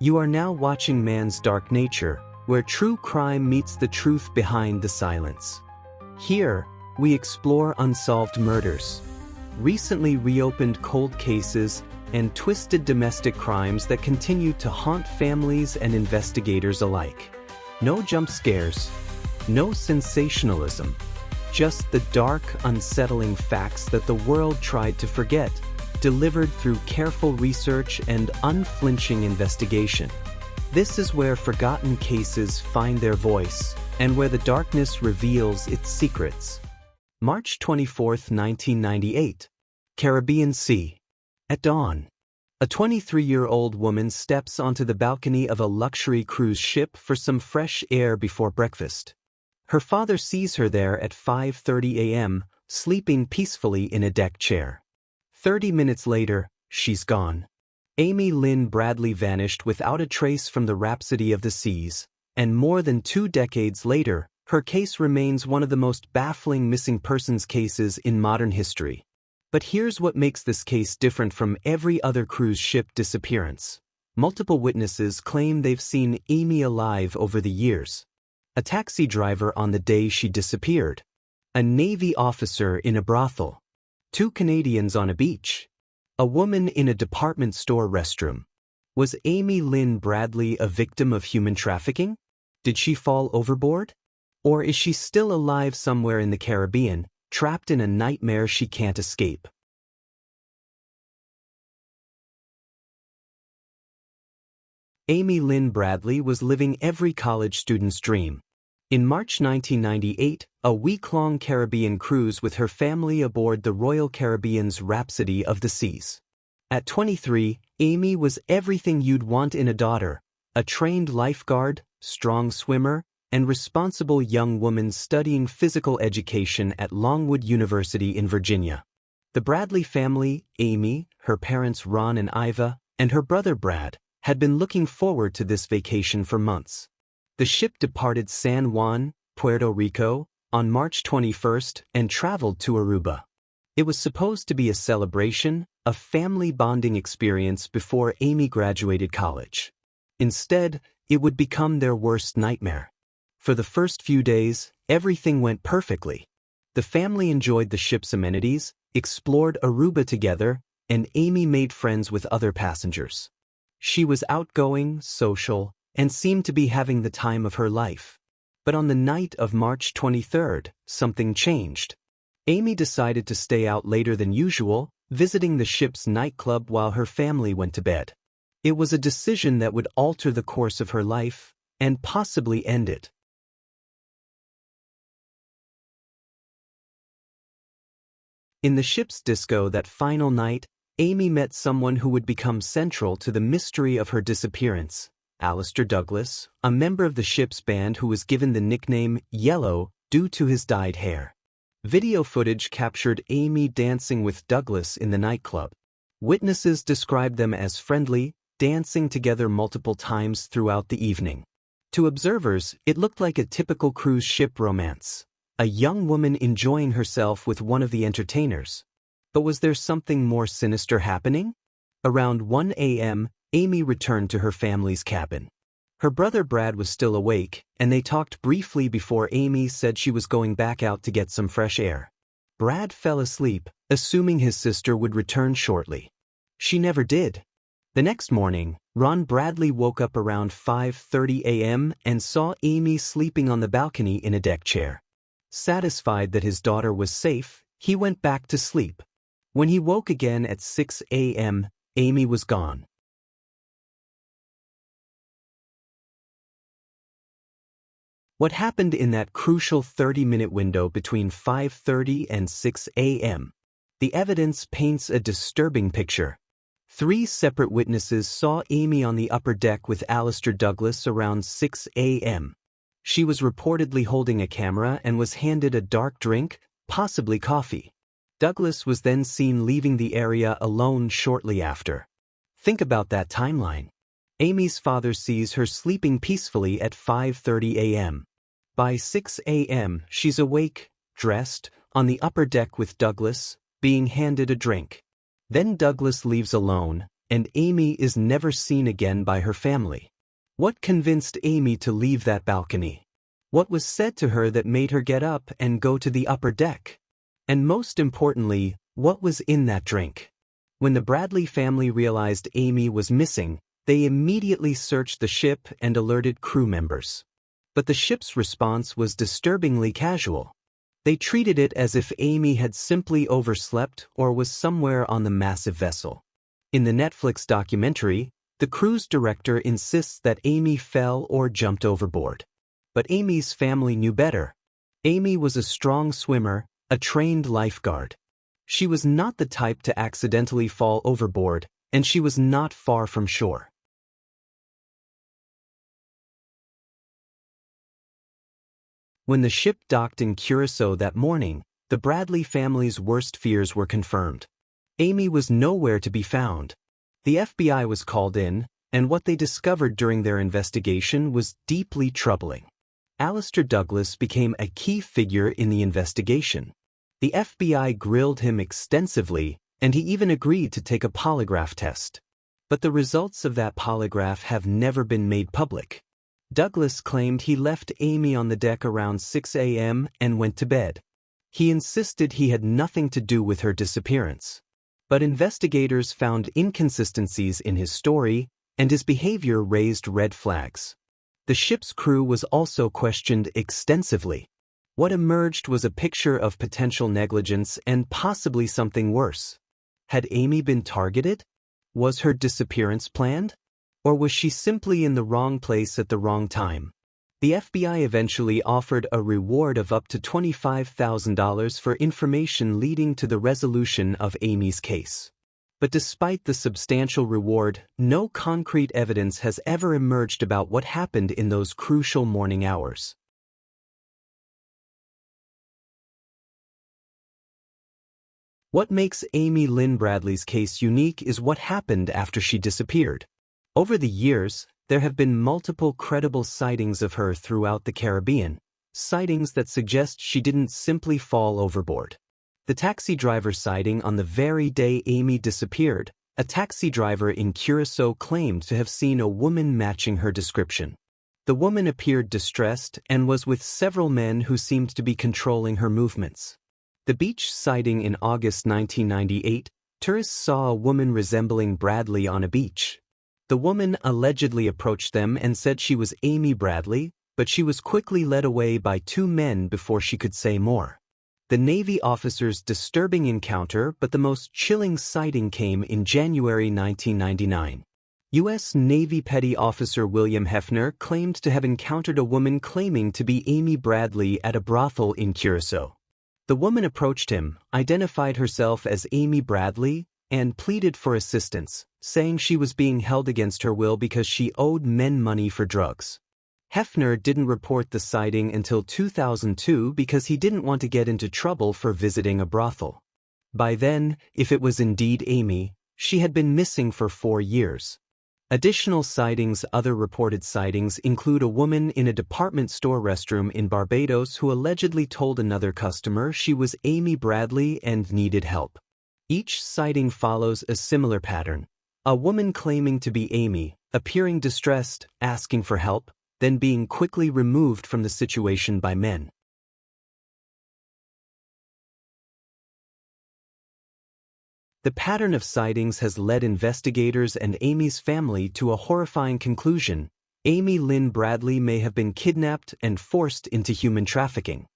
You are now watching Man's Dark Nature, where true crime meets the truth behind the silence. Here, we explore unsolved murders, recently reopened cold cases, and twisted domestic crimes that continue to haunt families and investigators alike. No jump scares, no sensationalism, just the dark, unsettling facts that the world tried to forget, delivered through careful research and unflinching investigation. This is where forgotten cases find their voice, and where the darkness reveals its secrets. March 24, 1998. Caribbean Sea. At dawn, a 23-year-old woman steps onto the balcony of a luxury cruise ship for some fresh air before breakfast. Her father sees her there at 5:30 a.m., sleeping peacefully in a deck chair. 30 minutes later, she's gone. Amy Lynn Bradley vanished without a trace from the Rhapsody of the Seas, and more than 2 decades later, her case remains one of the most baffling missing persons cases in modern history. But here's what makes this case different from every other cruise ship disappearance. Multiple witnesses claim they've seen Amy alive over the years. A taxi driver on the day she disappeared. A Navy officer in a brothel. 2 Canadians on a beach. A woman in a department store restroom. Was Amy Lynn Bradley a victim of human trafficking? Did she fall overboard? Or is she still alive somewhere in the Caribbean, trapped in a nightmare she can't escape? Amy Lynn Bradley was living every college student's dream. In March 1998, a week-long Caribbean cruise with her family aboard the Royal Caribbean's Rhapsody of the Seas. At 23, Amy was everything you'd want in a daughter: a trained lifeguard, strong swimmer, and responsible young woman studying physical education at Longwood University in Virginia. The Bradley family, Amy, her parents Ron and Iva, and her brother Brad, had been looking forward to this vacation for months. The ship departed San Juan, Puerto Rico, on March 21st and traveled to Aruba. It was supposed to be a celebration, a family bonding experience before Amy graduated college. Instead, it would become their worst nightmare. For the first few days, everything went perfectly. The family enjoyed the ship's amenities, explored Aruba together, and Amy made friends with other passengers. She was outgoing, social, and seemed to be having the time of her life. But on the night of March 23rd, something changed. Amy decided to stay out later than usual, visiting the ship's nightclub while her family went to bed. It was a decision that would alter the course of her life, and possibly end it. In the ship's disco that final night, Amy met someone who would become central to the mystery of her disappearance: Alister Douglas, a member of the ship's band who was given the nickname Yellow due to his dyed hair. Video footage captured Amy dancing with Douglas in the nightclub. Witnesses described them as friendly, dancing together multiple times throughout the evening. To observers, it looked like a typical cruise ship romance. A young woman enjoying herself with one of the entertainers. But was there something more sinister happening? Around 1 a.m., Amy returned to her family's cabin. Her brother Brad was still awake, and they talked briefly before Amy said she was going back out to get some fresh air. Brad fell asleep, assuming his sister would return shortly. She never did. The next morning, Ron Bradley woke up around 5:30 a.m. and saw Amy sleeping on the balcony in a deck chair. Satisfied that his daughter was safe, he went back to sleep. When he woke again at 6 a.m., Amy was gone. What happened in that crucial 30-minute window between 5:30 and 6 a.m.? The evidence paints a disturbing picture. 3 separate witnesses saw Amy on the upper deck with Alister Douglas around 6 a.m. She was reportedly holding a camera and was handed a dark drink, possibly coffee. Douglas was then seen leaving the area alone shortly after. Think about that timeline. Amy's father sees her sleeping peacefully at 5:30 a.m. By 6 a.m., she's awake, dressed, on the upper deck with Douglas, being handed a drink. Then Douglas leaves alone, and Amy is never seen again by her family. What convinced Amy to leave that balcony? What was said to her that made her get up and go to the upper deck? And most importantly, what was in that drink? When the Bradley family realized Amy was missing, they immediately searched the ship and alerted crew members. But the ship's response was disturbingly casual. They treated it as if Amy had simply overslept or was somewhere on the massive vessel. In the Netflix documentary, the cruise director insists that Amy fell or jumped overboard. But Amy's family knew better. Amy was a strong swimmer, a trained lifeguard. She was not the type to accidentally fall overboard, and she was not far from shore. When the ship docked in Curacao that morning, the Bradley family's worst fears were confirmed. Amy was nowhere to be found. The FBI was called in, and what they discovered during their investigation was deeply troubling. Alister Douglas became a key figure in the investigation. The FBI grilled him extensively, and he even agreed to take a polygraph test. But the results of that polygraph have never been made public. Douglas claimed he left Amy on the deck around 6 a.m. and went to bed. He insisted he had nothing to do with her disappearance. But investigators found inconsistencies in his story, and his behavior raised red flags. The ship's crew was also questioned extensively. What emerged was a picture of potential negligence and possibly something worse. Had Amy been targeted? Was her disappearance planned? Or was she simply in the wrong place at the wrong time? The FBI eventually offered a reward of up to $25,000 for information leading to the resolution of Amy's case. But despite the substantial reward, no concrete evidence has ever emerged about what happened in those crucial morning hours. What makes Amy Lynn Bradley's case unique is what happened after she disappeared. Over the years, there have been multiple credible sightings of her throughout the Caribbean, sightings that suggest she didn't simply fall overboard. The taxi driver sighting on the very day Amy disappeared, a taxi driver in Curacao claimed to have seen a woman matching her description. The woman appeared distressed and was with several men who seemed to be controlling her movements. The beach sighting in August 1998, tourists saw a woman resembling Bradley on a beach. The woman allegedly approached them and said she was Amy Bradley, but she was quickly led away by two men before she could say more. The Navy officer's disturbing encounter, but the most chilling sighting came in January 1999. U.S. Navy Petty Officer William Hefner claimed to have encountered a woman claiming to be Amy Bradley at a brothel in Curacao. The woman approached him, identified herself as Amy Bradley, and pleaded for assistance, saying she was being held against her will because she owed men money for drugs. Hefner didn't report the sighting until 2002 because he didn't want to get into trouble for visiting a brothel. By then, if it was indeed Amy, she had been missing for 4 years. Additional sightings. Other reported sightings include a woman in a department store restroom in Barbados who allegedly told another customer she was Amy Bradley and needed help. Each sighting follows a similar pattern. A woman claiming to be Amy, appearing distressed, asking for help, then being quickly removed from the situation by men. The pattern of sightings has led investigators and Amy's family to a horrifying conclusion. Amy Lynn Bradley may have been kidnapped and forced into human trafficking.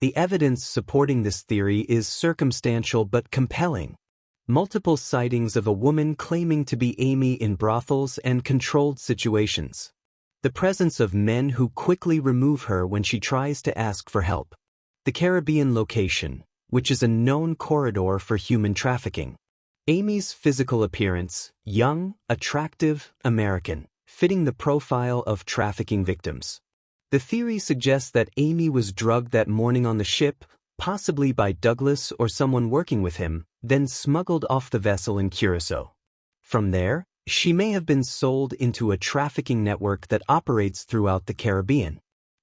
The evidence supporting this theory is circumstantial but compelling. Multiple sightings of a woman claiming to be Amy in brothels and controlled situations. The presence of men who quickly remove her when she tries to ask for help. The Caribbean location, which is a known corridor for human trafficking. Amy's physical appearance, young, attractive, American, fitting the profile of trafficking victims. The theory suggests that Amy was drugged that morning on the ship, possibly by Douglas or someone working with him, then smuggled off the vessel in Curacao. From there, she may have been sold into a trafficking network that operates throughout the Caribbean.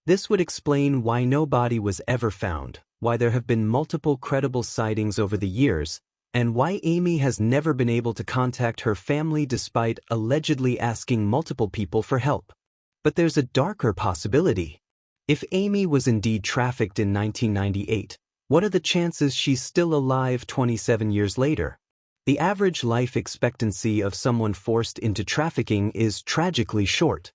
This would explain why no body was ever found, why there have been multiple credible sightings over the years, and why Amy has never been able to contact her family despite allegedly asking multiple people for help. But there's a darker possibility. If Amy was indeed trafficked in 1998, what are the chances she's still alive 27 years later? The average life expectancy of someone forced into trafficking is tragically short.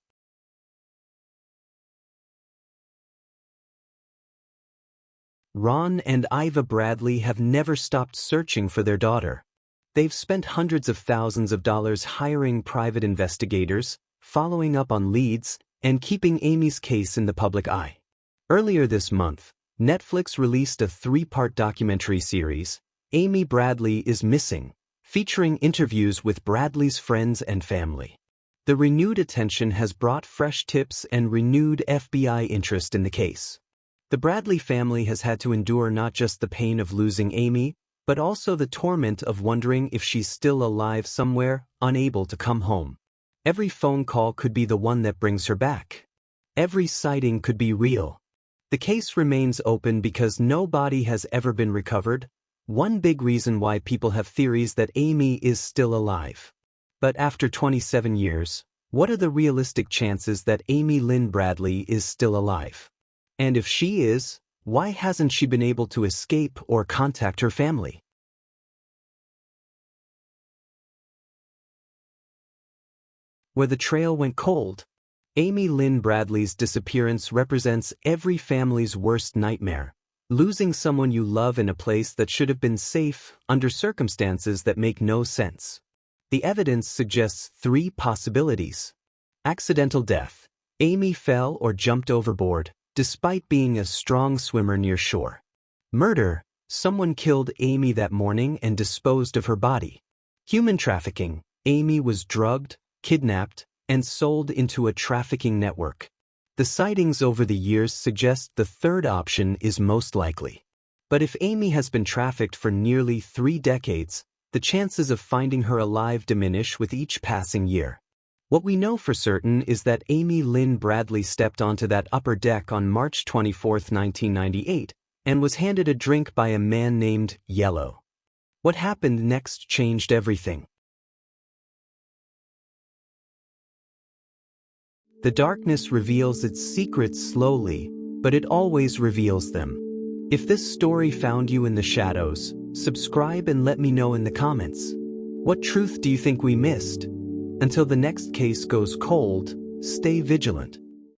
Ron and Iva Bradley have never stopped searching for their daughter. They've spent hundreds of thousands of dollars hiring private investigators, following up on leads, and keeping Amy's case in the public eye. Earlier this month, Netflix released a 3-part documentary series, Amy Bradley is Missing, featuring interviews with Bradley's friends and family. The renewed attention has brought fresh tips and renewed FBI interest in the case. The Bradley family has had to endure not just the pain of losing Amy, but also the torment of wondering if she's still alive somewhere, unable to come home. Every phone call could be the one that brings her back. Every sighting could be real. The case remains open because no body has ever been recovered, one big reason why people have theories that Amy is still alive. But after 27 years, what are the realistic chances that Amy Lynn Bradley is still alive? And if she is, why hasn't she been able to escape or contact her family? Where the trail went cold. Amy Lynn Bradley's disappearance represents every family's worst nightmare. Losing someone you love in a place that should have been safe under circumstances that make no sense. The evidence suggests 3 possibilities. Accidental death. Amy fell or jumped overboard, despite being a strong swimmer near shore. Murder. Someone killed Amy that morning and disposed of her body. Human trafficking. Amy was drugged, kidnapped, and sold into a trafficking network. The sightings over the years suggest the third option is most likely. But if Amy has been trafficked for nearly 3 decades, the chances of finding her alive diminish with each passing year. What we know for certain is that Amy Lynn Bradley stepped onto that upper deck on March 24, 1998, and was handed a drink by a man named Yellow. What happened next changed everything. The darkness reveals its secrets slowly, but it always reveals them. If this story found you in the shadows, subscribe and let me know in the comments. What truth do you think we missed? Until the next case goes cold, stay vigilant.